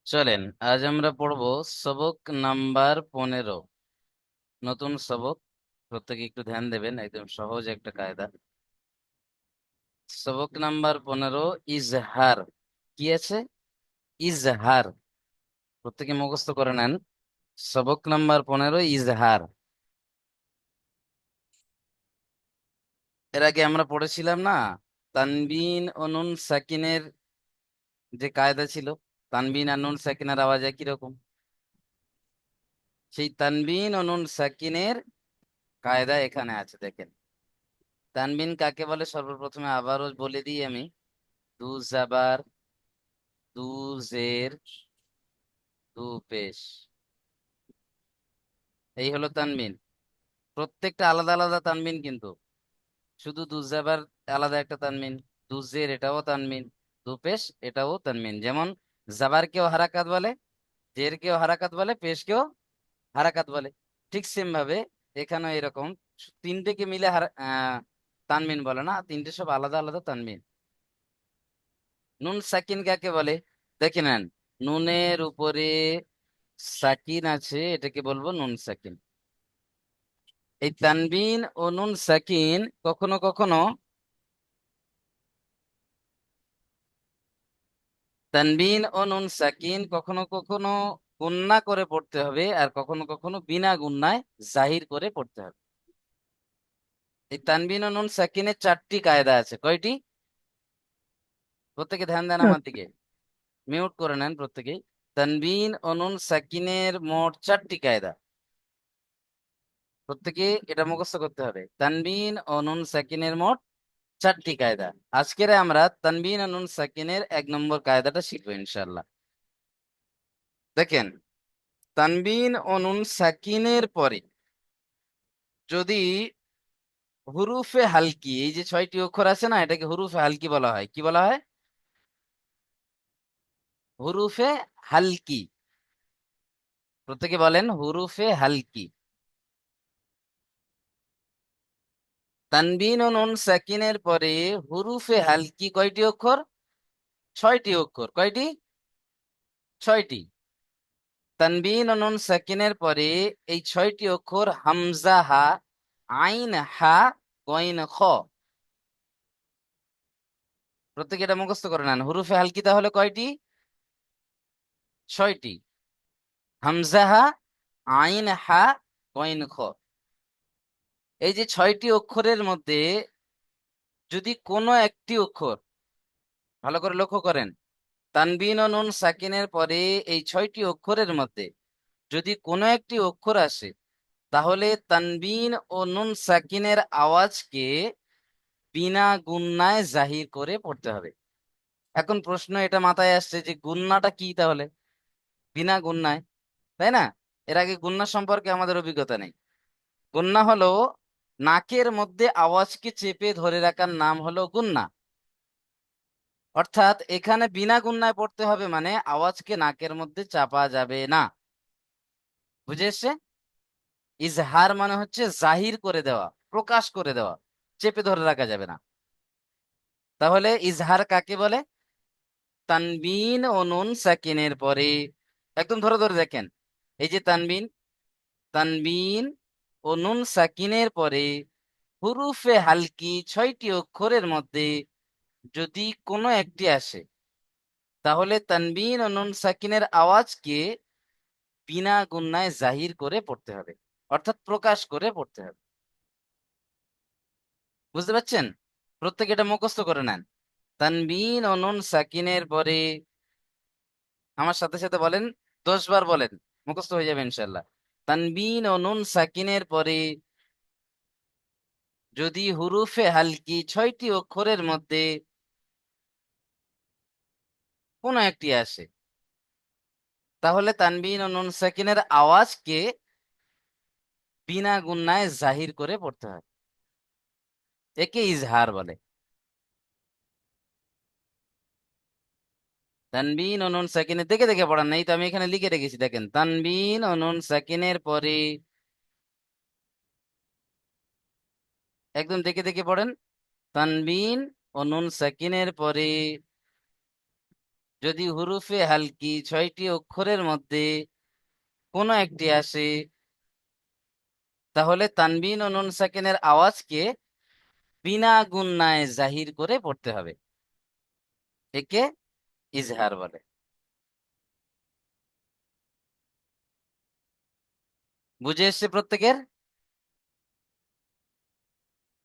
চলেন আজ আমরা পড়বো সবক নাম্বার 15। নতুন সবক। প্রত্যেকে একটু ধ্যান দেবেন, একদম সহজ একটা কায়দা। সবক নাম্বার 15, ইজহার। কি আছে? ইজহার। প্রত্যেকে মুখস্থ করে নেন। সবক নাম্বার 15, ইজহার। এর আগে আমরা পড়েছিলাম না, তানবিন ও নুন সাকিনের যে কায়দা ছিল। তানবিন আর নুন সাকিনের আওয়াজ একই রকম। সেই তানবিন ও নুন সাকিনের কায়দা এখানে আছে, দেখেন। তানবিন কাকে বলে সর্বপ্রথমে আবারও বলে দিই আমি। দু জাবার, দু জের, দু পেশ, এই হলো তানবিন। প্রত্যেকটা আলাদা আলাদা তানবিন কিন্তু। শুধু দু জাবার আলাদা একটা তানবিন, দু জের এটাও তানবিন, দু পেশ এটাও তানবিন। যেমন জাবার কেও হারাকাত বলে, জের কেও হারাকাত বলে, পেশ কেও হারাকাত বলে। ঠিক সেম ভাবে এখানেও এরকম তিনটেকে মিলে তানবিন বলে না, তিনটে সব আলাদা আলাদা তানবিন। নুন সাকিন কাকে বলে? দেখে নেন, নুনের উপরে সাকিন আছে, এটাকে বলবো নুন সাকিন। এই তানবিন ও নুন সাকিন কখনো কখনো তানবিন ও নুন সাকিন কখনো কখনো গুন্না করে পড়তে হবে, আর কখনো কখনো বিনা গুন্নায় জাহির করে পড়তে হবে। এই তানবিন ও নুন সাকিনের চারটি কায়দা আছে। কয়টি? প্রত্যেকে ধ্যান দেন আমার দিকে। মিউট করে নেন প্রত্যেকেই। তানবিন ও নুন সাকিনের মোট চারটি কায়দা। প্রত্যেকে এটা মুখস্থ করতে হবে। তানবিন ও নুন সাকিনের মোট চারটি কায়দা। আজকের আমরা তানবিন ও নুন সাকিনের 1 নম্বর কায়দাটা শিখবো ইনশাল্লাহ। দেখেন, তানবিন ও নুন সাকিনের পরে যদি হুরুফে হালকি, এই যে 6টি অক্ষর আছে না, এটাকে হুরুফে হালকি বলা হয়। কি বলা হয়? হুরুফে হালকি। প্রত্যেকে বলেন হুরুফে হালকি। তানবিন ও নুন সাকিনের পরে হুরুফে হালকি কয়টি অক্ষর? 6টি অক্ষর। কয়টি? 6টি। তানবিন ও নুন সাকিনের পরে এই 6টি অক্ষর হামজা হা, আইন হা, গইন খ। প্রত্যেকে এটা মুখস্থ করে নেন। হুরুফে হালকি তাহলে কয়টি? 6টি। হামজা হা, আইন হা, গইন খ। এই যে 6টি অক্ষরের মধ্যে যদি কোনো একটি অক্ষর, ভালো করে লক্ষ্য করেন, তানবিন ও নুন সাকিনের পরে এই 6টি অক্ষরের মধ্যে যদি কোনো একটি অক্ষর আসে, তাহলে তানবিন ও নুন সাকিনের আওয়াজকে বিনা গুন্নায় জাহির করে পড়তে হবে। এখন প্রশ্ন এটা মাথায় আসছে যে গুন্নাটা কি তাহলে? বিনা গুন্নায়, তাই না? এর আগে গুন্না সম্পর্কে আমাদের অভিজ্ঞতা নেই। গুন্না হলো নাকের মধ্যে আওয়াজকে চেপে ধরে রাখার নাম হলো গুন্না। অর্থাৎ এখানে বিনা গুন্নায় পড়তে হবে, মানে আওয়াজকে নাকের মধ্যে চাপা যাবে না। বুঝে এসছে? ইজহার মানে হচ্ছে জাহির করে দেওয়া, প্রকাশ করে দেওয়া, চেপে ধরে রাখা যাবে না। তাহলে ইজহার কাকে বলে? তানবিন ও নুন সাকিনের পরে একদম ধরে ধরে দেখেন, এই যে তানবিন, তানবিন ও নুন সাকিনের পরে হুরুফে হালকি 6টি অক্ষরের মধ্যে যদি কোনো একটি আসে, তাহলে তানবিন ও নুন সাকিনের আওয়াজকে বিনা গুন্নায় জাহির করে পড়তে হবে, অর্থাৎ প্রকাশ করে পড়তে হবে। বুঝতে পারছেন? প্রত্যেকে এটা মুখস্থ করে নেন। তানবিন ও নুন সাকিনের পরে আমার সাথে সাথে বলেন, 10 বার বলেন, মুখস্থ হয়ে যাবে ইনশাল্লাহ। তানবিন ও নুন সাকিনের পরে যদি হুরুফে হালকি 6টি অক্ষরের মধ্যে কোনো একটি আসে, তাহলে তানবিন ও নুন সাকিনের আওয়াজকে বিনা গুন্নায় জাহির করে পড়তে হয়। একে ইজহার বলে। তানবিন ও নুন সাকিনের দেখে দেখে পড়ান, নাই তো আমি এখানে লিখে রেখেছি, দেখেন। তানবিন ও নুন সাকিনের পরে একদম দেখে দেখে পড়েন। তানবিন ও নুন সাকিনের পরে যদি হুরুফে হালকি 6টি অক্ষরের মধ্যে কোনো একটি আসে, তাহলে তানবিন ও নুন সাকিনের আওয়াজকে বিনা গুণনায় জাহির করে পড়তে হবে। একে ইজহার বলে। বুঝে এসছে প্রত্যেকের?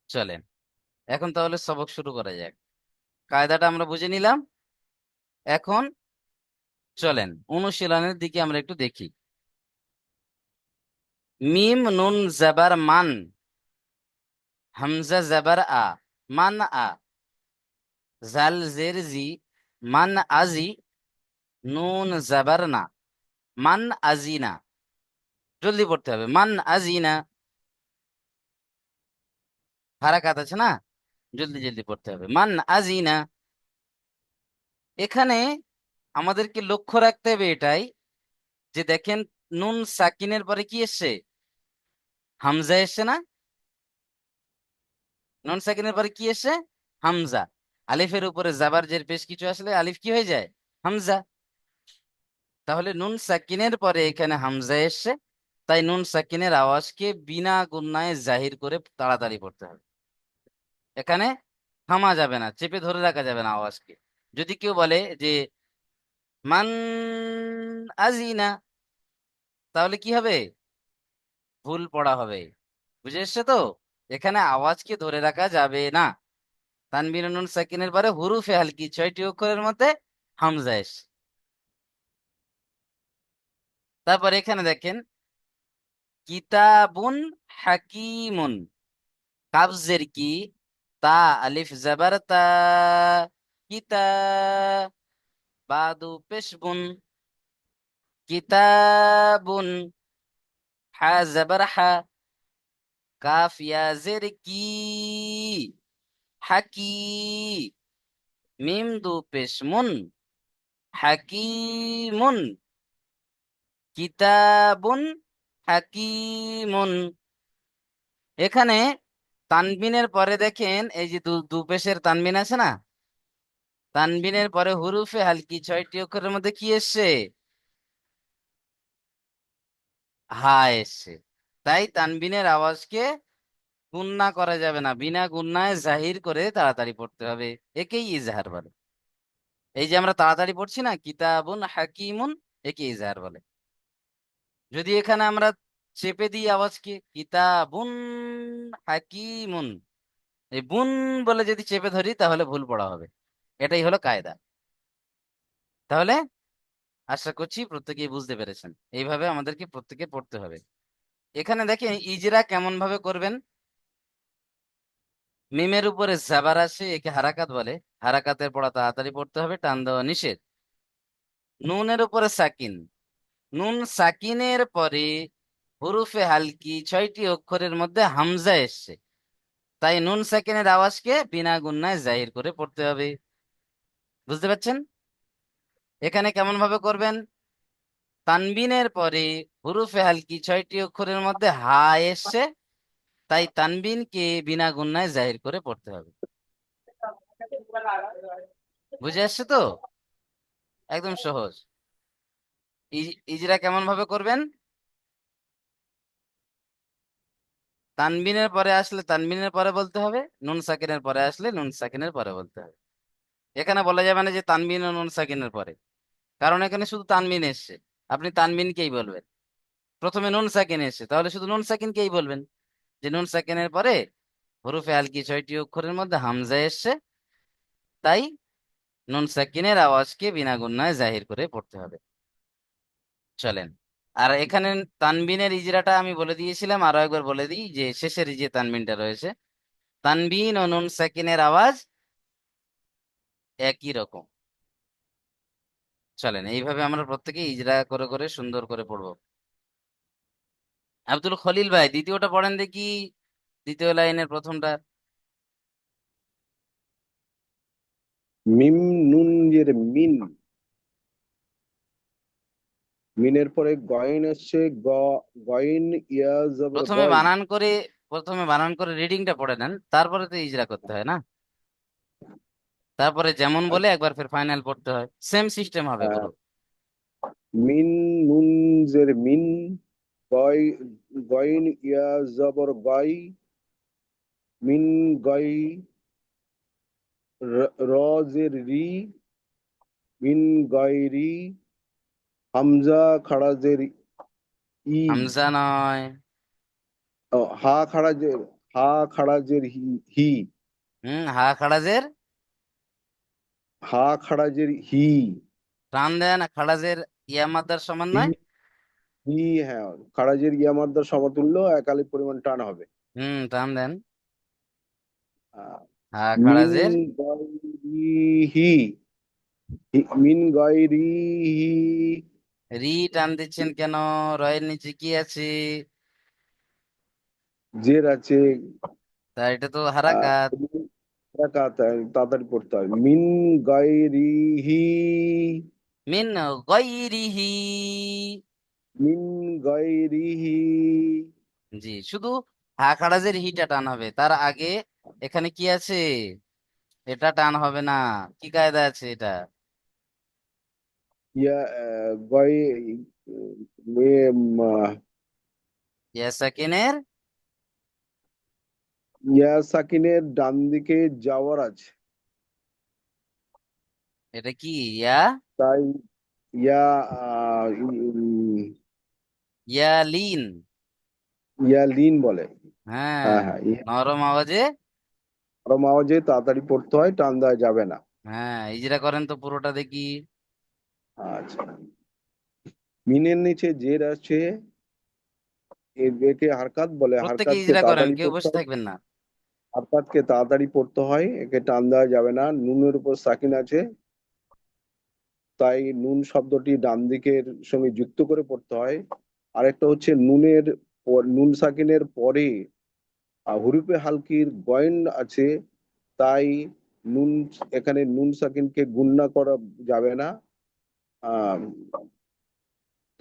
চলেন এখন তাহলে সবক শুরু করা যাক। কায়দাটা আমরা বুঝে নিলাম। এখন চলেন অনুশীলনের দিকে আমরা একটু দেখি। মিম নুন জাবার মান, হামজা জাবার আ, মান আ, জাল জের জি, মান আজি, নুন জাবার না, মান আজিনা। জলদি পড়তে হবে, মান আজিনা। হারাকাত আছে না, জলদি জলদি পড়তে হবে, মান আজিনা। এখানে আমাদেরকে লক্ষ্য রাখতে হবে এটাই, যে দেখেন নুন সাকিনের পরে কি এসছে? হামজা এসছে না? নুন সাকিনের পরে কি এসছে? হামজা। আলিফের উপরে জাবার জের পেশ কিছু আসলে আলিফ কি হয়ে যায়? হামজা। তাহলে নুন সাকিনের পরে এখানে হামজা এসছে, তাই নুন সাকিনের আওয়াজকে বিনা গুণনায় জাহির করে তাড়াতাড়ি পড়তে হবে। এখানে থামা যাবে না, চেপে ধরে রাখা যাবে না আওয়াজকে। যদি কেউ বলে যে মান আজিনা, তাহলে কি হবে? ভুল পড়া হবে। বুঝে এসছে তো? এখানে আওয়াজকে ধরে রাখা যাবে না। তানবিন ও নুন সাকিনের পরে হুরুফে হালকি 6টি অক্ষরের মধ্যে হামজা এসছে। তারপর এখানে দেখেন কিতাবুন হাকিমুন, কাবজের কি, তা, আলিফ জাবার তা, কিতা, বাদু পেশবুন, কিতাবুন, হা জাবার হা, কাফ ইয়া জের কি, হাকি, মিম দু পেশমুন, হাকিমুন, কিতাবুন হাকিমুন। এখানে তানবিনের পরে দেখেন এই যে দু পেশের তানবিন আছে না, তানবিনের পরে হুরুফে হালকি 6টি অক্ষরের মধ্যে কি এসছে? হা এসছে। তাই তানবিনের আওয়াজকে গুণনা করা যাবে না, বিনা গুণনায় জাহির করে তাড়াতাড়ি পড়তে হবে। একেই ইজহার বলে। এই যে আমরা তাড়াতাড়ি পড়ছি না, কিতাবুন হাকিমুন, একে ইজহার বলে। যদি এখানে আমরা চেপে দিই আওয়াজকে, কিতাবুন হাকিমুন, এই বুন বলে যদি চেপে ধরি তাহলে ভুল পড়া হবে। এটাই হলো কায়দা। তাহলে আশা করছি প্রত্যেকেই বুঝতে পেরেছেন, এইভাবে আমাদেরকে প্রত্যেকে পড়তে হবে। এখানে দেখেন ইজরা কেমন ভাবে করবেন। মিমের উপরে জাবার আছে, একে হারাকাত বলে। হারাকাতের পড়া তাড়াতাড়ি পড়তে হবে, টান দেওয়া নিষেধ। নুনের উপরে সাকিন, নুন সাকিনের পরে হুরুফে হালকি 6টি অক্ষরের মধ্যে হামজা এসছে, তাই নুন সাকিনের আওয়াজকে বিনা গুণনায় জাহির করে পড়তে হবে। বুঝতে পারছেন? এখানে কেমন ভাবে করবেন? তানবিনের পরে হুরুফে হালকি 6টি অক্ষরের মধ্যে হা এসছে, তাই তানবিনকে বিনা গুণনায় জাহির করে পড়তে হবে। বুঝে আসছে তো? একদম সহজ। ইজরা কেমন ভাবে করবেন? তানবিনের পরে আসলে তানবিনের পরে বলতে হবে, নুন সাকিনের পরে আসলে নুন সাকিনের পরে বলতে হবে। এখানে বলা যাবে না যে তানবিন ও নুন সাকিনের পরে, কারণ এখানে শুধু তানবিন এসছে। আপনি তানবিনকেই বলবেন। প্রথমে নুন সাকিন এসছে, তাহলে শুধু নুন সাকিনকেই বলবেন যে নুন সাকিনের পরে হরুফে আলকি 6টি অক্ষরের মধ্যে হামজা এসছে, তাই নুন সাকিনের আওয়াজকে বিনা গুণনায় জাহির করে পড়তে হবে। চলেন। আর এখানে তানবিনের ইজরাটা আমি বলে দিয়েছিলাম, আরো একবার বলে দিই, যে শেষের যে তানবিনটা রয়েছে, তানবিন ও নুন সাকিনের আওয়াজ একই রকম। চলেন এইভাবে আমরা প্রত্যেকে ইজরা করে করে সুন্দর করে পড়বো। আব্দুল খলিল ভাই দ্বিতীয়টা পড়েন দেখি, দ্বিতীয় লাইনের প্রথমটা। মিম নুন এর মিন, মিনের পরে গয়েন আসছে গয়েন ইয়া জবর প্রথমে গয়। বানান করে, প্রথমে বানান করে রিডিংটা পড়ে নেন, তারপরে তো ইজরা করতে হয় না? তারপরে যেমন বলে আচ্ছা, একবার ফের ফাইনাল পড়তে হয়, সেম সিস্টেম হবে আহ, পুরো। মিন নুন জের মিন, গয় গইন ইয়া জবর গয়, মিন গয়, র জের রি, মিন গয়রি, হামজা খাড়া জের ই, হামজা নয়। হা খাড়া জের, হা খাড়া জের হি, হি, হা খাড়াজের, হা খাড়া জের হি, টান দেন, খাড়াজের ইয়া মাদ্দার সমান হি, নয়? হি, হ্যাঁ, খাড়া জের ইয়া মাদ্দা সমতুল্য, এক আলিফ পরিমাণ টান হবে। টান দেন। আহ, হা মিন খাড়াজের, গয়রিহি, মিন গয়রিহি, রি টান দিচ্ছেন কেন? রয়ের নিচে কি আছে? জের আছে। তা এটা তো আহ, হারাকাত। তাড়াতাড়ি পড়তে হয়। মিন গয়রিহি, মিন গায়রিহি। মিন গয়রিহি, জি, শুধু হা খাড়াজের হিটা টান হবে, তার আগে এখানে কি আছে? এটা টান হবে না। কি কায়দা আছে এটা? ইয়া গয় ইয়া সাকিনের, ইয়া সাকিনের ডান দিকে যাওয়ার আছে, এটা কি ইয়া? তাই ইয়া ইয়ালিন। ইয়া লিন বলে। হ্যাঁ, হ্যাঁ হ্যাঁ, ইয়া নরম আওয়াজে। নরম আওয়াজে তাড়াতাড়ি পড়তে হয়, টান দেওয়া যাবে না। হ্যাঁ, ইজরা করেন তো পুরোটা দেখি। আচ্ছা, মিনের নিচে জের আছে, একে হারকাত বলে, প্রত্যেকে হারকাতকে ইজরা করেন, তাড়াতাড়ি কেউ পড়তে বসে হয়। থাকবেন না। হারকাতকে তাড়াতাড়ি পড়তে হয়, একে টান দেওয়া যাবে না। নুনের উপর সাকিন আছে, তাই নুন শব্দটি ডান দিকের সঙ্গে যুক্ত করে পড়তে হয়। আরেকটা হচ্ছে নুন সাকিনের পরে হুরুফে হালকির গয়েন আছে, তাই নুন, এখানে নুন সাকিনকে গুণনা করা যাবে না, আহ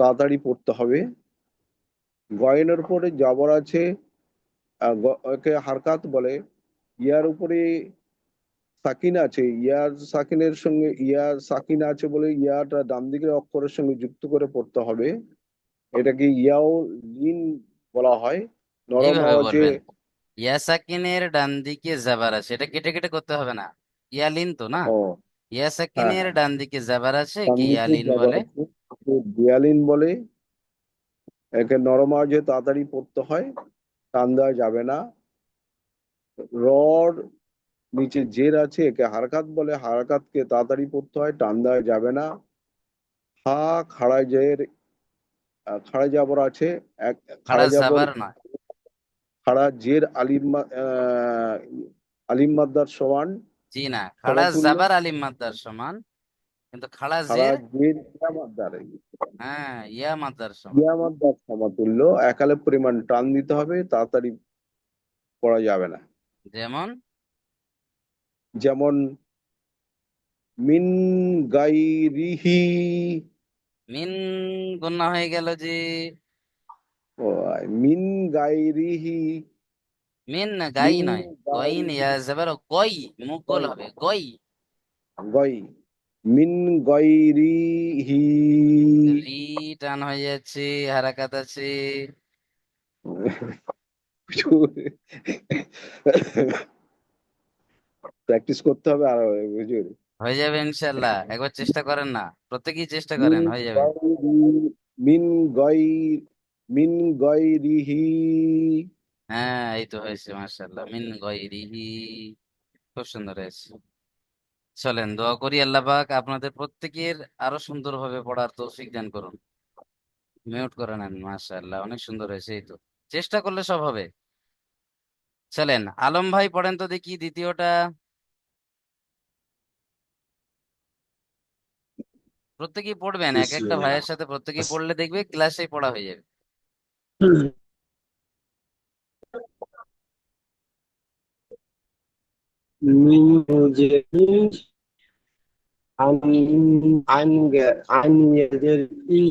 তাড়াতাড়ি পড়তে হবে। গয়েনের উপরে জবর আছে, একে হারকাত বলে। ইয়ার উপরে সাকিন আছে, ইয়ার সাকিনের সঙ্গে ইয়ার সাকিন আছে বলে ইয়াটা ডান দিকের অক্ষরের সঙ্গে যুক্ত করে পড়তে হবে। এটাকে ইয়াও লিন বলা হয়। নরম এইভাবে আওয়াজে। বলবেন, ইয়া সাকিনের ডান দিকে জাবার আছে, এটা কেটে কেটে করতে হবে না। ইয়ালিন তো না? ও, ইয়া হ্যাঁ সাকিনের হ্যাঁ, ডান দিকে জাবার আছে, ডান কি দিকে ইয়ালিন যাবার বলে। আছে, একে দিয়ালিন বলে। একে নরম আওয়াজে তাড়াতাড়ি পড়তে হয়, টান দেওয়া যাবে না। রর নিচে জের আছে, একে হারকাত বলে, হারকাতকে তাড়াতাড়ি পড়তে হয়, টান দেওয়া যাবে না। হা খাড়া জের, খাড়া জাবর আছে, এক খাড়া খাড়া জাবর, জাবার নয়। খাড়া জের আলিম মাদ্দার সমান, জি না, খাড়া সমতুল্য। জাবার আলিম মাদ্দার সমান, কিন্তু খাড়া খাড়া জের, জের ইয়া মাদ্দার, হ্যাঁ, ইয়া মাদ্দার সমান। ইয়া মাদ্দার সমতুল্য, একালে পরিমাণ টান দিতে হবে, তাড়াতাড়ি পড়া যাবে না। যেমন যেমন মিন গাইরিহি, মিন গুন্না হয়ে গেল যে। ও, মিন গাইরিহি, মিন গাই মিন নয়, গইন ইয়া গাইরিহি, জাবার গই, মুখ গোল গই, হবে, গই। গই, মিন গাইরিহি। রি টান হয়ে যাচ্ছে, হারাকাত আছে। প্র্যাকটিস করতে হবে আর, বুঝলি। হয়ে যাবে ইনশাল্লাহ, একবার চেষ্টা করেন না, প্রত্যেকেই চেষ্টা মিন করেন, হয়ে যাবে। গাইরি, মিন গাই, মিন গাইরিহি। হ্যাঁ, এই তো হয়েছে, মাশাআল্লাহ, মিন গয়রিহি। খুব সুন্দর হয়েছে। চলেন দোয়া করি, আল্লাহ পাক আপনাদের প্রত্যেকের আরো সুন্দরভাবে পড়ার তৌফিক দান করুন। মিউট করে নেন, মাশাআল্লাহ, অনেক সুন্দর হয়েছে, এই তো, চেষ্টা করলে সব হবে। চলেন আলম ভাই পড়েন তো দেখি দ্বিতীয়টা। প্রত্যেকেই পড়বেন, এক একটা বিসমিল্লাহ। ভাইয়ের সাথে প্রত্যেকেই পড়লে দেখবে ক্লাসেই পড়া হয়ে যাবে। من جديد عن يدري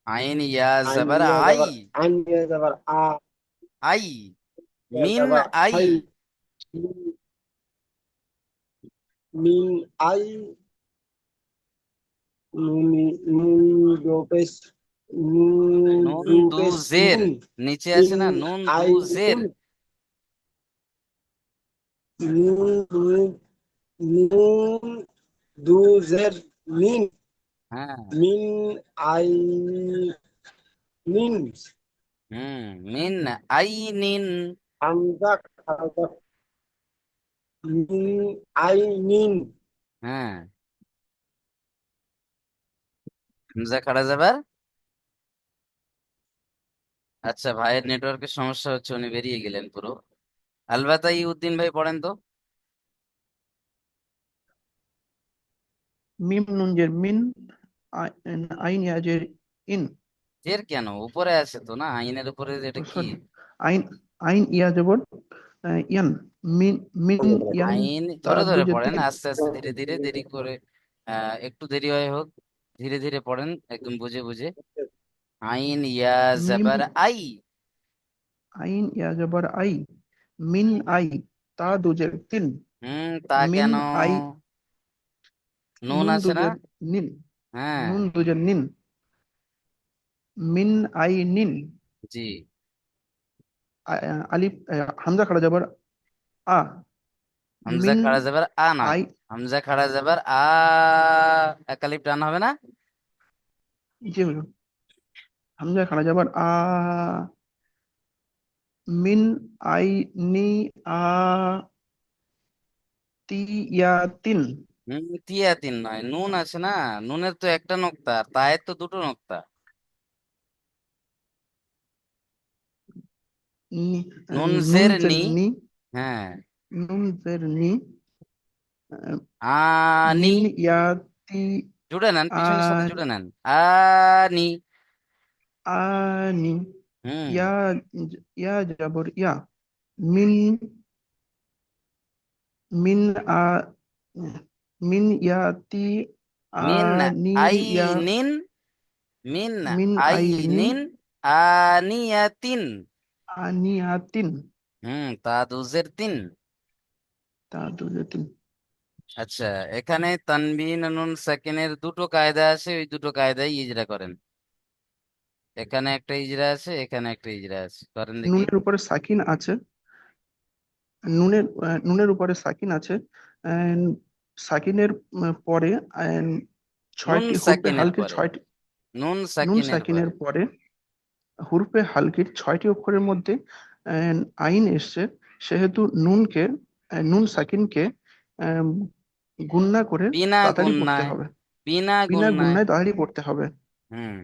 আইন ইয়া عن জাবার আই। يزبر عن يزبر আই, মিন يزبر আই। حي মিন আই নুন নুন দু রূপেশ জের, নুন নিচে মিন আছে না নুন দু আই জের। নুন নুন দু জের মিন হ্যাঁ। মিন আই নিন মিন আই নিন। হামজা খাজা মিন আই নিন হ্যাঁ, হামজা খাড়া যাবার। আচ্ছা, ভাইয়ের নেটওয়ার্কের সমস্যা হচ্ছে, উনি বেরিয়ে গেলেন পুরো। আলবাতাই উদ্দিন ভাই পড়েন তো। মিম নুন জের মিন, আইন ইয়াজের ইন। জের কেন, উপরে আছে তো না আইনের উপরে, এটা কি? সরি, আইন, আইন ইয়া জবর ইয়ান, মিন, মিন ইয়ান, আইন তা ধরে ধরে দুজের পড়েন, তিন। আস্তে আস্তে, ধীরে ধীরে, দেরি করে একটু দেরি হয় হোক, ধীরে ধীরে পড়েন, একদম বুঝে বুঝে। আইন ইয়া মিম, জাবার আই। আইন ইয়া জবর আই, মিন আই, তা দুজের তিন। তা মিন কেন? আই, নুন নুন আছে না? দুজের নিন, হ্যাঁ। নুন দুজের নিন, মিন আই নিন। জি। আলিফ, হামজা খাড়া জবর আ, হামজা মিন খাড়া যাবার আ নয়, আই, হামজা খাড়া যাবার আ, একালিপ টান হবে না? জি হুজুর, হামজা খাড়া জবর আ, মিন আই নি আ, তি ইয়া তিন। তিয়া তিন নয়, নুন আছে না, নুনের তো একটা নোক্তা, আর তায়ের তো দুটো নোক্তা। নি, নুন নুন জের জের নি। নি, হ্যাঁ। নুন জের নি, আহ, আনি। মিন ইয়া তি জুড়ে নেন, আ, পিছনের সাথে জুড়ে নেন। আনি। আনি, হুম। ইয়া, ইয়া জবর ইয়া, মিন, মিন আ, মিন ইয়া তি মিন আনি, আই ইয়া, নিন, মিন মিন আই আই নিন নিন আনিয়াতিন। আনিয়াতিন, তা দুজের তিন। তা দুজের তিন। আচ্ছা, এখানে তানবিন নুন সাকিনের দুটো কায়দা আছে, ওই দুটো কায়দায় ইজরা করেন। এখানে একটা ইজরা আছে, এখানে একটা ইজরা আছে, করেন দেখি। নুনের উপরে সাকিন আছে, নুনের উপরে সাকিন আছে, আহ, সাকিনের পরে নুন ছয়টি হুরফে সাকিনের হালকির পরে, ছয়টি, নুন নুন সাকিনের সাকিনের পরে। পরে হুরফে হালকির ছয়টি অক্ষরের মধ্যে আইন এসছে, সেহেতু নুনকে, নুন সাকিনকে আহ, গুণনা করে বিনা তাড়াতাড়ি পড়তে গুণনায়, হবে, বিনা বিনা গুণনায়। গুণনায় তাড়াতাড়ি পড়তে হবে। হুম।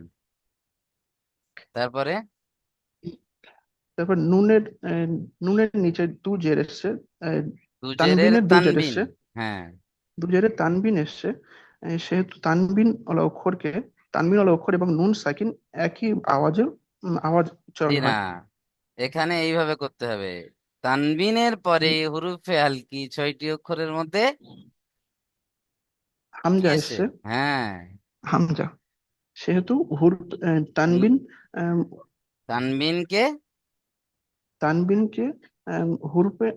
তারপরে তারপর নুনের, নুনের নিচে দু জের এসছে, আহ, দুজেরের তানবিনের দু জের তানবিন। এসছে, হ্যাঁ। দু জেরে তানবিন এসছে, সেহেতু তানবিন ওলা অক্ষরকে, তানবিন ওলা অক্ষর এবং নুন সাকিন একই আওয়াজে, আওয়াজ জি উচ্চারণ না, হয়। এখানে এইভাবে করতে হবে। তানবিনের পরে হুরুফে হালকি ছয়টি অক্ষরের মধ্যে কি হামজা এসে? এসছে, হ্যাঁ। হামজা, সেহেতু হুর, হুম, তানবিন, আহ, তানবিনকে তানবিনকে হুরফে,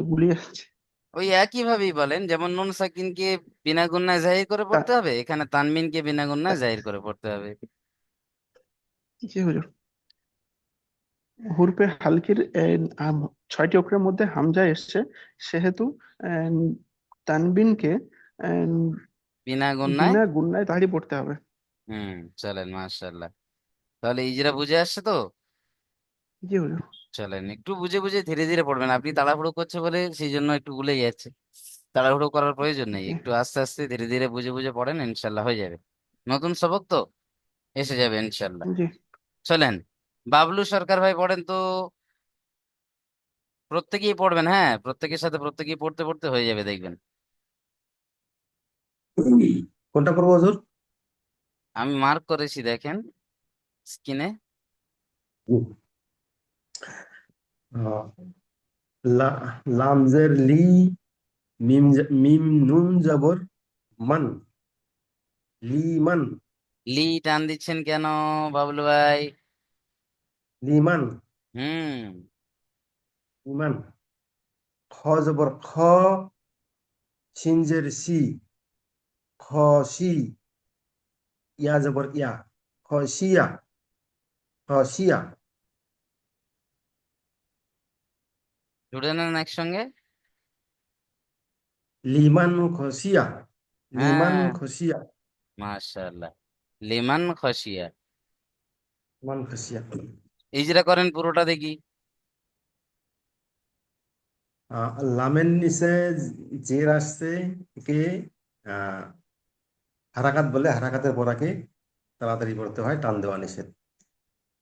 গুলিয়ে যাচ্ছে। ওই একই ভাবেই বলেন, যেমন নুন সাকিনকে বিনা গুণনায় জাহির করে পড়তে তা- হবে, এখানে তানবিনকে বিনা গুণনায় তা- জাহির করে পড়তে হবে। জি হুজুর, হুরফে হালকির ছয়টি অক্ষরের মধ্যে হামজা এসছে, সেহেতু আহ, তানবিনকে আহ, বিনা গুণনায়। বিনা গুণনায় তাড়াতাড়ি পড়তে হবে। হুম। চলেন, মাশাআল্লাহ। তাহলে ইজরা বুঝে আসছে তো? জি হুজুর। চলেন, একটু বুঝে বুঝে ধীরে ধীরে পড়বেন, আপনি তাড়াহুড়ো করছে বলে সেই জন্য একটু ভুলে যাচ্ছে। তাড়াহুড়ো করার প্রয়োজন নেই, জি একটু আস্তে আস্তে ধীরে ধীরে বুঝে বুঝে পড়েন, ইনশাল্লাহ হয়ে যাবে। নতুন সবক তো, এসে যাবে ইনশাল্লাহ। জি। চলেন, বাবলু সরকার ভাই পড়েন তো। প্রত্যেকেই পড়বেন, হ্যাঁ, প্রত্যেকের সাথে প্রত্যেকেই পড়তে পড়তে হয়ে যাবে, দেখবেন। কোনটা করবো হুজুর? আমি মার্ক করেছি, দেখেন স্ক্রিনে। আহ, লামজের লি, মিম নুন জবর মান, লিমান, লি টান দিচ্ছেন কেন বাবলু ভাই? লিমান, হুম। লিমান, খ জবর খ, সিনজের সি, খসি, ইয়া জবর ইয়া, খসিয়া, খসিয়া, জুড়ে নেন একসঙ্গে। লিমান খসিয়া, লিমান হ্যাঁ, খসিয়া, মাশাআল্লাহ। লিমান খসিয়া। মান খসিয়া। ইজরা করেন পুরোটা দেখি। লামের নিচে জের আসছে, একে আহ হারাকাত বলে, হারাকাতের পরাকে তাড়াতাড়ি করতে হয়, টান দেওয়া নিষেধ।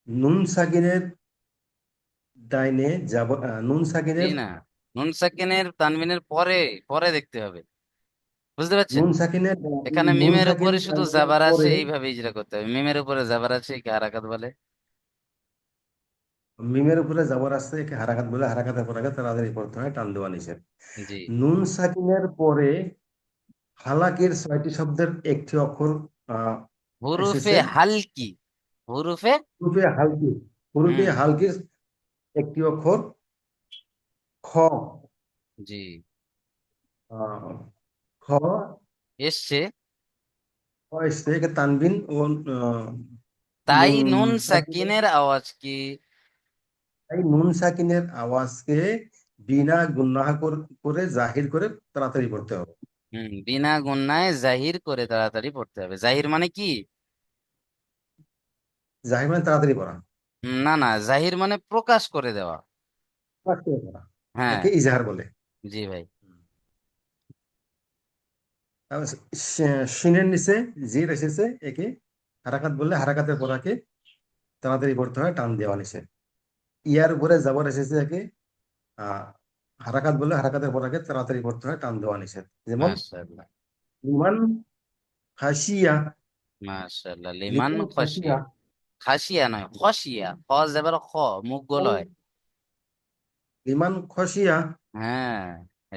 নুন সাকিনের ডাইনে যাব, নুন জি সাকিনের, না, নুন সাকিনের তানবিনের পরে, পরে দেখতে হবে, বুঝতে পারছেন? নুন সাকিনের, এখানে নুন মিমের সাকিন উপরে শুধু ডাইনের জাবার আছে, পরে, এইভাবে ইজরা করতে হবে। মিমের উপরে জাবার আছে, কি হারাকাত বলে। মিমের উপরে জবর আসছে, একে হারাকাত বলে, হারাকাতের পরাকে তাড়াতাড়ি করতে হয়, টান দেওয়া নিষেধ। জি। নুন সাকিনের পরে হালাকির 6টি শব্দের একটি অক্ষর আহ, হুরুফে এসেছে। হালকি। হুরুফে। হুরুফে হালকি, হুরুফে হুম। হালকির একটি অক্ষর খ, জি। আহ, খ, এসছে। খ এসছে, একে তানবিন ও আহ, তাই নুন নুন সাকিনের, সাকিনের আওয়াজ কি? তাই নুন সাকিনের আওয়াজকে বিনা গুনাহ করে জাহির করে তাড়াতাড়ি করতে হবে। বিনা গুণনায় জাহির করে তাড়াতাড়ি পড়তে হবে। জাহির মানে কি? জাহির মানে তাড়াতাড়ি করা, না না, জাহির মানে প্রকাশ করে দেওয়া। প্রকাশ করে করা, হ্যাঁ। একে ইজাহার বলে। জি ভাই। তারপর শিনের নিচে জির এসেছে, একে হারাকাত বললে, হারাকাতের পরাকে তাড়াতাড়ি করতে হয়, টান দেওয়া নিষেধ। ইয়ার উপরে জাবর এসেছে, একে আহ হারাকাত বললে, হারাকাতের পরাকে তাড়াতাড়ি করতে হয়, টান দেওয়া নিষেধ। যেমন মাশাআল্লাহ। লিমান খাসিয়া, মাশাআল্লাহ, লিমান লিমান খসিয়া। খাসিয়া, খাসিয়া নয়, খসিয়া। খ জেবার খ, মুখ গোল হয়। লিমান খসিয়া। হ্যাঁ,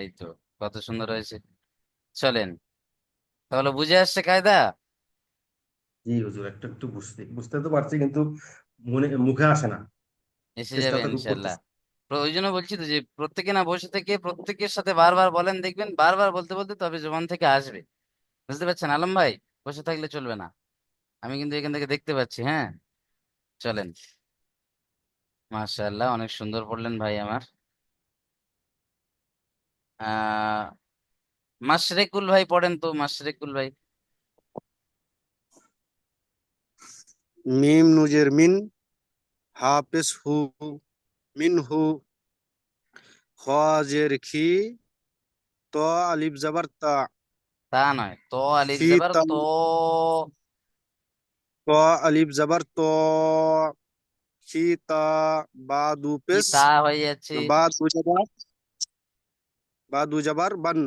এই তো, কত সুন্দর হয়েছে। চলেন, তাহলে বুঝে আসছে কায়দা। জি হুজুর, একটু একটু বুঝতে বুঝতে তো পারছি, কিন্তু মুখে আসে না। এসে চেষ্টা যাবে তো খুব ইনশাল্লাহ। করতেছি। ওই জন্য বলছি তো যে প্রত্যেকে না বসে থেকে প্রত্যেকের সাথে বারবার বলেন, দেখবেন বারবার বলতে বলতে তবে জবান থেকে আসবে। বুঝতে পারছেন আলম ভাই? বসে থাকলে চলবে না। আমি কিন্তু এখান থেকে দেখতে পাচ্ছি। হ্যাঁ, চলেন। মাশাআল্লাহ, অনেক সুন্দর পড়লেন ভাই আমার। আহ মাশরেকুল ভাই পড়েন তো, মাশরেকুল ভাই। মিম নুজের মিন, হাফেজ হু, মিন হু, খজের খি, ত আলিফ জাবার তা, তা নয়, তো আলিফ খি যাবার তা, তো। ত আলিফ জাবার ত, খি তা, বা দু কি পেশ, তা হয়ে যাচ্ছে? বা দু জাবার, বা দু জাবার বান,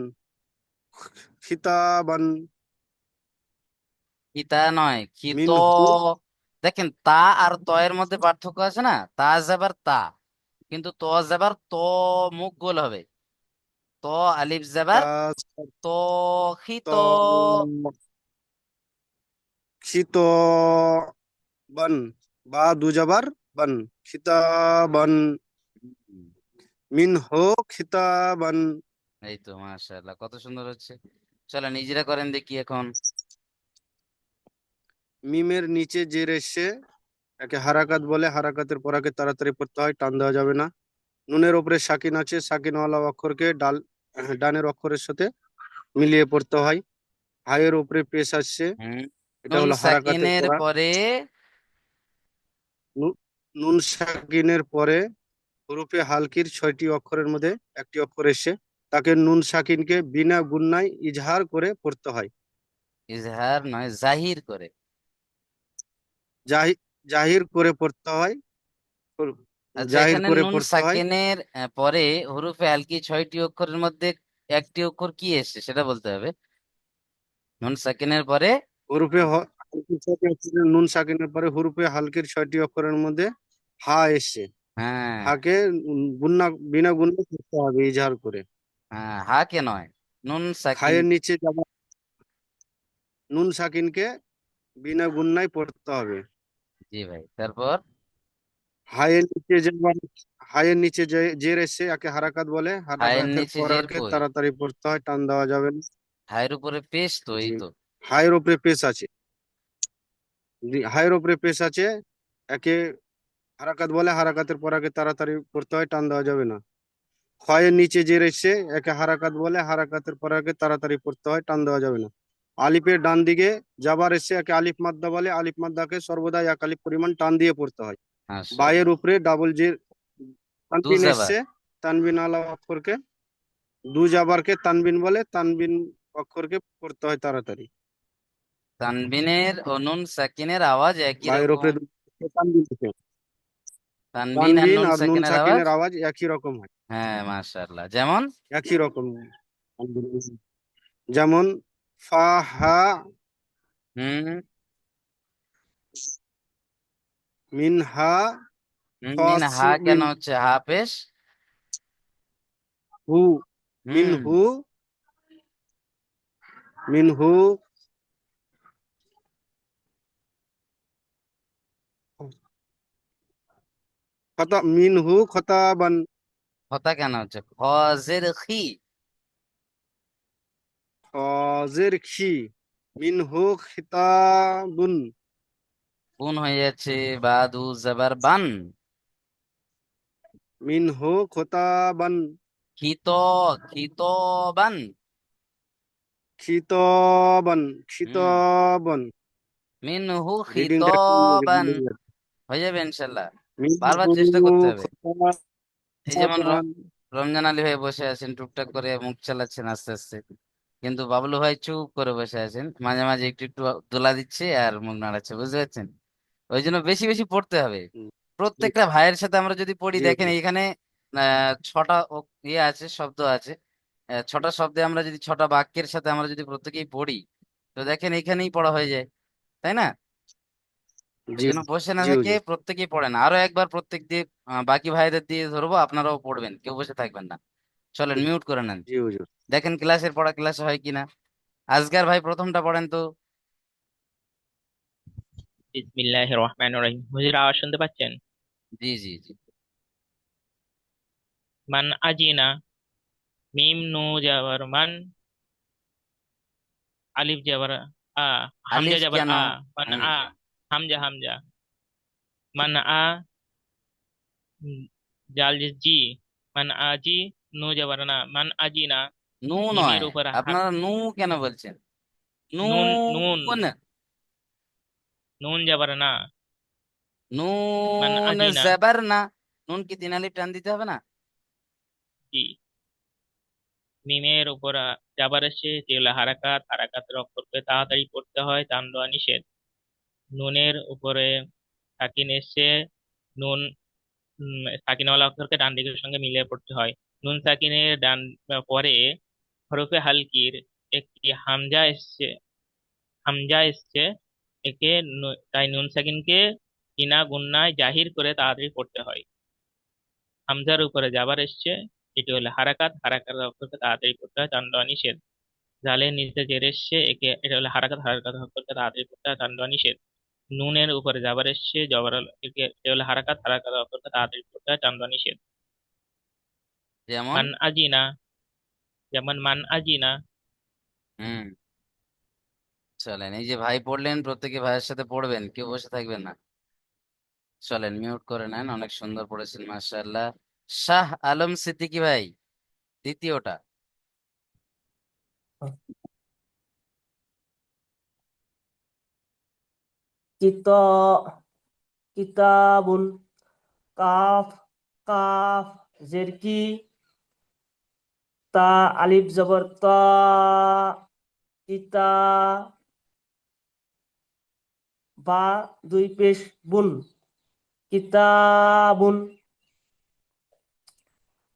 খিতাবান, কি তা নয়, কি তো। মিন হু, দেখেন, তা আর ত এর মধ্যে পার্থক্য আছে না? তা যাবার তা, কিন্তু ত যাবার তো, মুখ গোল হবে। তো আলিফ যাবার তা, তো, খিত। ত, খিত বান, বা দু জাবার বান, খিতাবান, মিন হো খিতাবান। এই তো, মাশাআল্লাহ, কত সুন্দর হচ্ছে। চলো নিজেরা করেন দেখি এখন। মিমের নিচে জের এসে, একে হারাকাত বলে, হারাকাতের পরাকে তাড়াতাড়ি পড়তে হয়, টান দেওয়া যাবে না। নুনের উপরে সাকিন আছে, সাকিনওয়ালা অক্ষরকে ডানের অক্ষরের সাথে মিলিয়ে পড়তে হয়। হায়ের উপরে পেশ আসছে, হুম। এটা নুন হলো হারাকাতের সাকিনের পড়া। পরে। নুন সাকিনের পরে হরফে হালকির 6টি অক্ষরের মধ্যে একটি অক্ষর এসে, তাকে নুন সাকিনকে বিনা গুণনায় ইজহার করে পড়তে হয়। ইজহার নয়, জাহির করে। জাহির করে পড়তে হয়, আচ্ছা, জাহির এখানে করে নুন পড়তে হয়। সাকিনের পরে হরফে আলকি 6টি অক্ষরের মধ্যে একটি অক্ষর কি এসছে সেটা বলতে হবে। নুন সাকিনের পরে। হরফে হালকির 6টি অক্ষরের, নুন সাকিনের পরে হরফে হালকির 6টি অক্ষরের মধ্যে হা এসছে, হ্যাঁ। হাকে গুণনা, বিনা গুণনা করতে হবে ইজহার করে। হ্যাঁ, হা কে নয়, নুন সাকিন। খায়ের নিচে যাবে, নুন সাকিনকে বিনা গুণনায় পড়তে হবে। জি ভাই, তারপর। হায়ের নিচে যে হায়ের নিচে যে জের এসছে একে হারাকাত বলে, হায়ের হারাকাতের নিচে জের পরাকে কই? তাড়াতাড়ি পড়তে হয়, টান দেওয়া যাবে না। হায়ের উপরে পেশ তো, এই জি, তো। হায়ের উপরে পেশ আছে। জি, হায়ের উপরে পেশ আছে, একে হারাকাত বলে, হারাকাতের পরাকে তাড়াতাড়ি পড়তে হয়, টান দেওয়া যাবে না। ক্ষয়ের নিচে জের এসছে একে হারাকাত বলে, হারাকাতের পরাকে তাড়াতাড়ি পড়তে হয়, টান দেওয়া যাবে না। আলিফের ডান দিকে জাবার এসছে একে আলিফ মাদ্দা বলে, আলিফ মাদ্দাকে সর্বদা এক আলিফ পরিমাণ টান দিয়ে পড়তে হয়। বায়ের মাশাআল্লাহ। উপরে ডাবল জের দু তানবিন জাবার। এসছে, তানবিন আলা অক্ষরকে দু জাবারকে তানবিন বলে, তানবিন অক্ষরকে পড়তে হয় তাড়াতাড়ি। তানবিনের ও নুন সাকিনের আওয়াজ একই বায়ের রকম। উপরে তানবিন আছে। তানবিন আর তানবিন নুন আর নুন সাকিনের আওয়াজ সাকিনের আওয়াজ একই রকম হয়, হ্যাঁ, মাশাআল্লাহ। যেমন একই রকম। যেমন ফা হা হুম মিন হা মিন হা কেন মিন হচ্ছে হা পেশ? হু মিন হুম হু মিন হু খতা মিন হু খতাবান, হতা কেন হচ্ছে খজের খি? খজের খি, মিন হু খিতাবুন, গুণ হয়ে যাচ্ছে বাদু জাবার বান। মিন হু খতাবান, খিত খিতবান। খিতাবান হুম খিতাবান। মিনহু রিডিংটা খিতবান। হয়ে যাবে ইনশাল্লাহ। মিন বারবার হু চেষ্টা করতে হবে। এই যেমন খতাবান। রমজান আলী ভাই বসে আছেন, টুকটাক করে মুখ চালাচ্ছেন আস্তে আস্তে, কিন্তু বাবলু ভাই চুপ করে বসে আছেন, মাঝে মাঝে একটু একটু দোলা দিচ্ছে আর মুখ নাড়াচ্ছে, বুঝতে পারছেন? ওই জন্য বেশি বেশি পড়তে হবে। প্রত্যেকটা ভাইয়ের সাথে আমরা যদি পড়ি, জি দেখেন হুজুর, এখানে ছটা ইয়ে আছে, শব্দ আছে। ছটা শব্দে আমরা যদি ছটা বাক্যের সাথে আমরা যদি প্রত্যেকেই পড়ি, তো দেখেন এখানেই পড়া হয়ে যায়, তাই না? ওই জি জন্য বসে না জি থেকে হুজুর, প্রত্যেকেই পড়েন। আরো একবার প্রত্যেক দিয়ে বাকি ভাইদের দিয়ে ধরবো, আপনারাও পড়বেন, কেউ বসে থাকবেন না। চলেন মিউট করে নেন, জি হুজুর। দেখেন ক্লাসের পড়া ক্লাসে হয় কিনা। আজকার ভাই প্রথমটা পড়েন তো। বিসমিল্লাহির রহমানির রহিম। হুজুর আওয়াজ শুনতে পাচ্ছেন? জি জি জি। মান আজিনা, মিম নু যাবার মান, আলিফ যাবার আ, হামজা আলিফ যাবার কেন? আ, মান হুম, আ, হামজা হামজা, মান আ, উম, জাল জি, মান আজি, নু যাবার না, মান আজিনা, নু নয়, মিমের উপর আপনারা নু কেন বলছেন? নুন নুন, নুন। নুন যাবার না, মান নুন আজিনা, জবর না। নুন কি তিন আলিফ টান দিতে হবে না? জি। মিমের উপর যাবার এসে যেগুলো হারাকাত, হারাকাতের অক্ষরকে তাড়াতাড়ি পড়তে হয়, টান দেওয়া নিষেধ। নুনের উপরে সাকিন এসে, নুন সাকিনওয়ালা অক্ষরকে ডান দিকের সঙ্গে মিলিয়ে পড়তে হয়। নুন সাকিনের ডান পরে হরফে হালকির একটি হামজা এসছে, একে তাই নুন সাকিনকে কিনা গুন্নায় জাহির করে তাড়াতাড়ি পড়তে হয়। হামজার উপরে যাবার এসছে, এটি হলো হারাকাত, হারাকাত অক্ষরকে তাড়াতাড়ি পড়তে হয়, টান দেওয়া নিষেধ। জালের নিচে জের এসছে, একে এটা হলো হারাকাত, হারাকাত অক্ষরকে তাড়াতাড়ি পড়তে হয়, টান দেওয়া নিষেধ। নুনের উপরে যাবার এসছে, একে এটা হলো হারাকাত, হারাকাত অক্ষরকে তাড়াতাড়ি পড়তে হয়, টান দেওয়া নিষেধ। যেমন মান আজিনা, যেমন মান আজিনা। হুম, চলেন এই যে ভাই পড়লেন, প্রত্যেকে ভাইয়ের সাথে পড়বেন, কেউ বসে থাকবেন না। চলেন মিউট করে নেন, অনেক সুন্দর পড়েছেন মাশাআল্লাহ। শাহ আলম সিদ্দিকী ভাই, দ্বিতীয়টা। kita kitabun, kaf kaf zerki, ta alif zabar ta, kita, ba দুই পেশ বুন, কিতাবুন,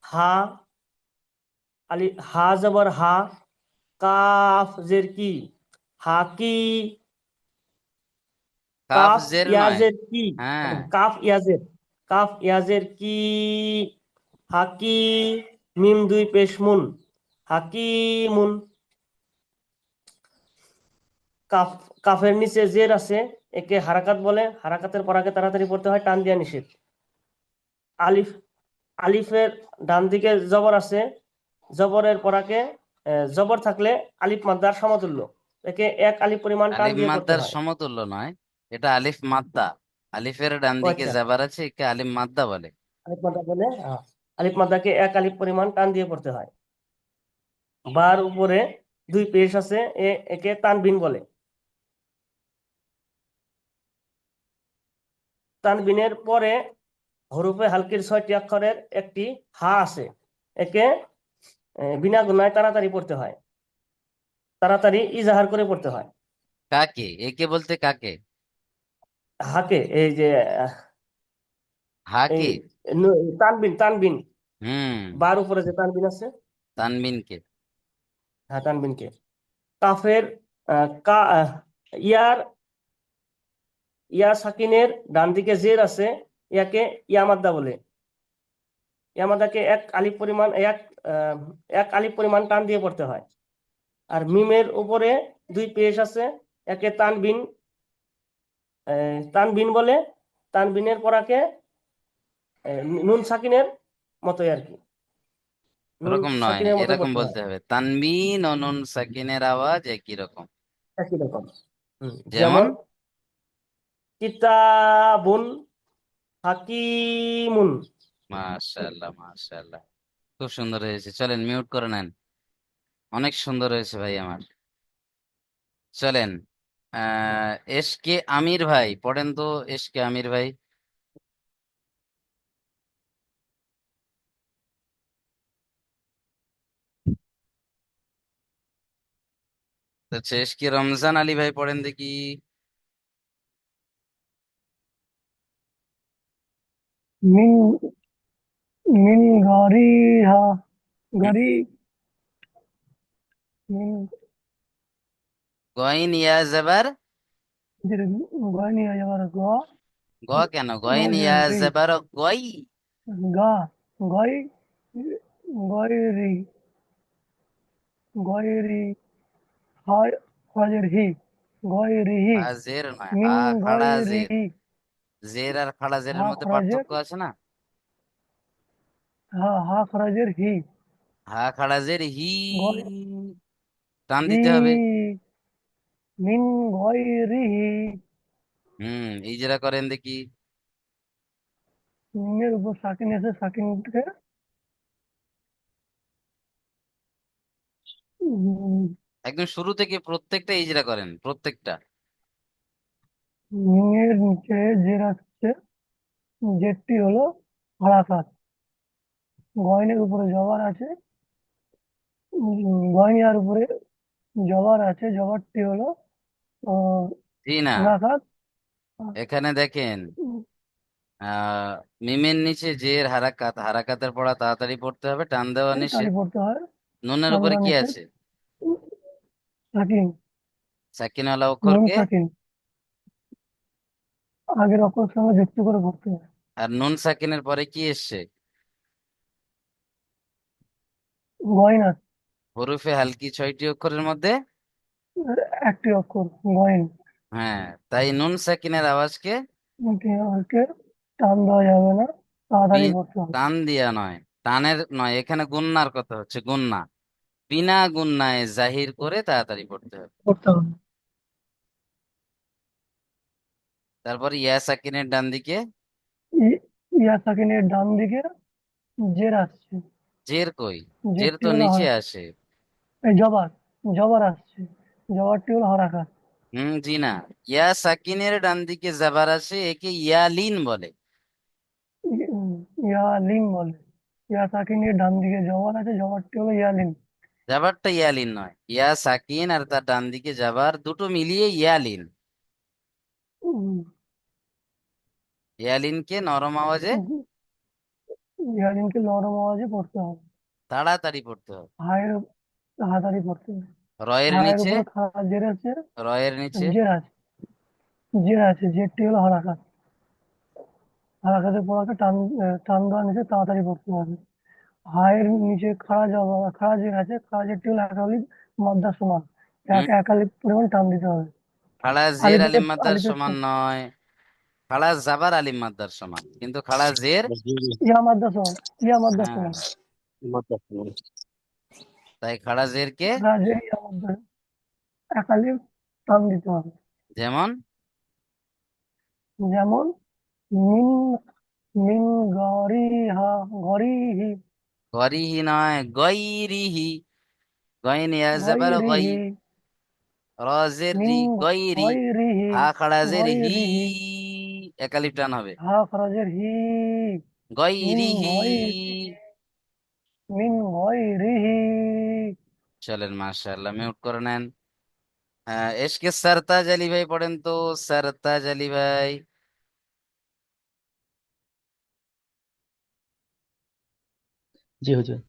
হা আলিফ হা জাবার হা, কাফ জের কি, হাকি, কাফ কাফ জের নয়। ইয়াজের কি, হ্যাঁ, কাফ ইয়াজের, কাফ ইয়াজের কি, হাকি, মিম দুই পেশ মুন, হাকিমুন, কাফ কাফের নিচে জের আছে, একে হারাকাত বলে, হারাকাতের পর আগে তাড়াতাড়ি পড়তে হয়, টান দেওয়া নিষেধ। আলিফ আলিফের ডান দিকে জবর আছে, জবরের পরাকে জবর থাকলে আলিফ মাদ্দার সমতুল্য, একে এক আলিফ পরিমাণ টান আলিফ দিয়ে পড়তে মাদ্দার হয়। সমতুল্য নয়, এটা আলিফ মাদ্দা। আলিফের ডান ও দিকে আচ্ছা, জাবার আছে, একে আলিফ মাদ্দা বলে। আলিফ মাদ্দা বলে, আলিফ মাদ্দাকে এক আলিফ পরিমাণ টান দিয়ে পড়তে হয়। বার উপরে দুই পেশ আছে, একে তানবিন বলে। তানবিনের পরে হরফে হালকির 6টি অক্ষরের একটি হা আছে, একে বিনা গুণায় তাড়াতাড়ি পড়তে হয়, তাড়াতাড়ি ইজাহার করে পড়তে হয়। কাকে? একে বলতে কাকে? হাকে, এই যে এই হাকে? তানবিন তানবিন, হুম, বার উপরে যে তানবিন আছে, তানবিনকে। হ্যাঁ তানবিনকে। কাফের কা ইয়ার ইয়া সাকিনের ডান দিকে জের আছে, ইয়াকে ইয়ামাদ্দা বলে। ইয়ামাদ্দাকে এক আলিফ পরিমাণ টান দিয়ে পড়তে হয়। আর মিমের উপরে দুই পেশ আছে, একে তানবিন বলে। তানবিনের পরাকে নুন সাকিনের মতোই আর কি, নুন ওরকম নয়, সাকিনের মতো এরকম পড়তে হয়, বলতে হবে, তানবিন ও নুন সাকিনের আওয়াজ একই রকম। একই রকম। যেমন যেমন কিতাবুন হাকিমুন। মাশাআল্লাহ, মাশাআল্লাহ, খুব সুন্দর হয়েছে। চলেন মিউট করে নেন। অনেক সুন্দর হয়েছে ভাই আমার। চলেন, এসকে আমির ভাই পড়েন তো। এসকে আমির ভাই। আচ্ছা, এসকে রমজান আলী ভাই পড়েন দেখি। من من غاريها غري من গয়ন ইয়া জাবার। غانيها يا غا গ কেন? গয়ন غير ইয়া ري জাবার গই। غا غاي غيري غيري هاي غير هي غيره জের নয়, من হা খাড়া জের। غيره জের আর খাড়া জেরের ها মধ্যে خرجر পার্থক্য আছে না? ها خرجر هي হা খাড়া জের হি, غير টান দিতে হবে। هي من غيره ইজরা করেন দেখি। মিমের উপর সাকিন এসে সাকিনকে একদম শুরু থেকে প্রত্যেকটা ইজরা করেন, প্রত্যেকটা। মিমের নিচে জের আসছে, জেরটি হলো হলাকাত। গয়নের উপরে জবর আছে, গয়নিয়ার উপরে জবর আছে, জবরটি হলো আহ, জি না, হলাকাত। এখানে দেখেন, আহ মিমের নিচে জের হারাকাত, হারাকাতের পড়া তাড়াতাড়ি পড়তে হবে, টান দেওয়া তালি নিষেধ। পড়তে হয়, নুনের উপরে টানরা কি নিষেধ। আছে? সাকিন, সাকিনওয়ালা নুন অক্ষরকে। সাকিন আগের অক্ষর সঙ্গে যুক্ত করে পড়তে হয়। আর নুন সাকিনের পরে কি এসছে? গয়না হরফে হালকি 6টি অক্ষরের মধ্যে। একটি অক্ষর গয়ন, হ্যাঁ, তাই নুন সাকিনের আওয়াজকে ওকে টান দেওয়া যাবে না, তাড়াতাড়ি বি- পড়তে হবে। টান দিয়া নয়, টানের নয়, এখানে গুন্নার কথা হচ্ছে, গুন্না। বিনা গুন্নায় জাহির করে তাড়াতাড়ি পড়তে হবে। পড়তে হবে। তারপর ইয়া সাকিনের ডান দিকে ইয়া সাকিনের ডান দিকে জের আসছে, জের কই? জের জেরটি তো হলো নিচে আসে। জবর, জবর আসছে, জবরটি হলো হরাকাত। জি না, ইয়া সাকিনের ডান দিকে জাবার আছে, একে ইয়ালিন বলে। ইয়ালিন বলে। ইয়া সাকিনের ডান দিকে জবর আছে, জবরটি হলো ইয়ালিন। জাবারটা ইয়ালিন নয়, ইয়া সাকিন আর তার ডান দিকে জাবার দুটো মিলিয়ে ইয়ালিন। উম, ইয়ালিনকে নরম আওয়াজে ইয়ালিনকে নরম আওয়াজে পড়তে হবে। তাড়াতাড়ি পড়তে হবে। হায়ের তাড়াতাড়ি পড়তে হবে। রয়ের হায়ের নিচে, উপরে খাড়া জের আছে, রয়ের নিচে জের আছে, জের আছে, জেরটি হলো হরাকাত। হরাকাতের পড়াকে টান দেওয়া নিচে তাড়াতাড়ি পড়তে হবে। হায়ের নিচে খাড়া জবর, খাড়া জের আছে, খাড়া জেরটি হলো একালিপ মাদ্রার সমান, হুম একালিপ পরিমাণ টান দিতে হবে। খাড়া জের আলিফের আলিম মাদ্রার আলিফের সমান নয়। খাড়া জাবার আলিম মাদ্দার সমান, কিন্তু খাড়া জের, ইয়া মাদ্দা সমান, ইয়া মাদ্দা হ্যাঁ, সমান, তাই খাড়া জেরকে রাজের ইয়া মাদ্দা একালি টান দিতে হবে। যেমন যেমন মিন মিন গরিহা গরিহি গরিহি নয়, গৈরিহি, গইন ইয়া জাবার গই, গৈরিহি রজের মিন রি, গৈরি, গৈরিহি হা খাড়া জের হি, গৈরিহি একালিপ টান হবে, হা খরচের হি মিন গৈরিহি। গৈরিহি। চলেন, মাশাআল্লাহ, মিউট করে নেন। এশকে সরতাজ আলী ভাই পড়েন তো, সরতাজ আলী ভাই। জি হুজুর।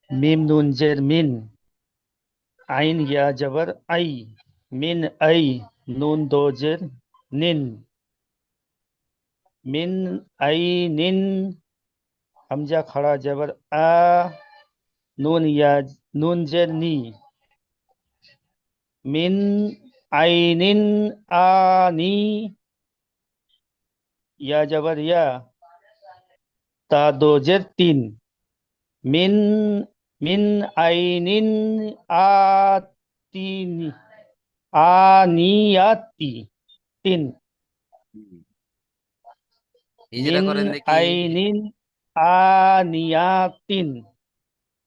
মিম নুন জের মিন, আইন ইয়া জবর আই, মিন আই, নুন দো জের নিন, মিন আই নিন, হামজা খড়া জবর আ, নুন জের নি, মিন আইনিন আনি, ইয়া জবর ইয়া, তা দো জের তিন, মিন মিন আইনিন আতিনি, আনিয়াতি, তিন, হিজরা মিন করেন দেখি। আইনিন আনিয়াতিন,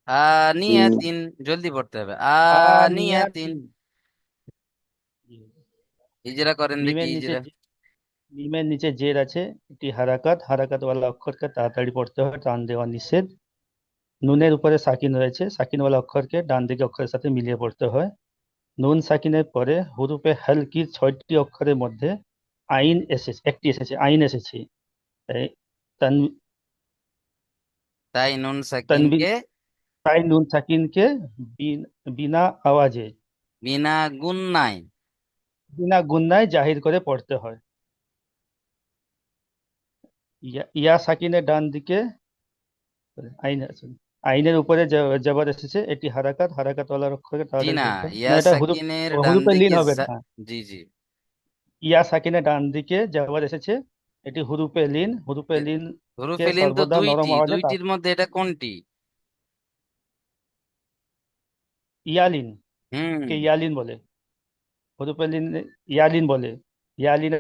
আনিয়াতিন, জলদি পড়তে হবে, আনিয়াতিন। আনিয়াতিন। হিজরা করেন দেখি, মিমের নিচে হিজরা। মিমের নিচে জের আছে, এটি হারাকাত, হারাকাতওয়ালা অক্ষরকে তাড়াতাড়ি পড়তে হয়, টান দেওয়া নিষেধ। নুনের উপরে সাকিন রয়েছে, সাকিনওয়ালা অক্ষরকে ডান দিকে অক্ষরের সাথে মিলিয়ে পড়তে হয়। নুন সাকিনের পরে হুরুফে হালকির 6টি অক্ষরের মধ্যে একটি এসেছে, আইন এসেছে। তাই তান- তাই নুন তানবিন, সাকিনকে তাই নুন সাকিনকে বিনা আওয়াজে, বিনা গুণনায়, বিনা গুণনায় জাহির করে পড়তে হয়। ইয়া সাকিনের ডান দিকে আইন আছে, আইনের উপরে জবর এসেছে, এটি হারাকাত, হারাকাতওয়ালা অক্ষরকে জি তাড়াতাড়ি না, পড়তে হয়। ইয়া না, এটা সাকিনের ডান হুরুফে লিন দিকে হবে না। জি জি। ইয়া সাকিনের ডান দিকে জবর এসেছে, এটি হুরুফে লিন, হুরুফে লিন কে হুরুফে লিন তো সর্বদা নরম দুইটি, আওয়াজে দুইটির মধ্যে এটা কোনটি? ইয়ালিন হুম। কে ইয়ালিন বলে, হুরুফে লিন ইয়ালিন বলে, ইয়ালিন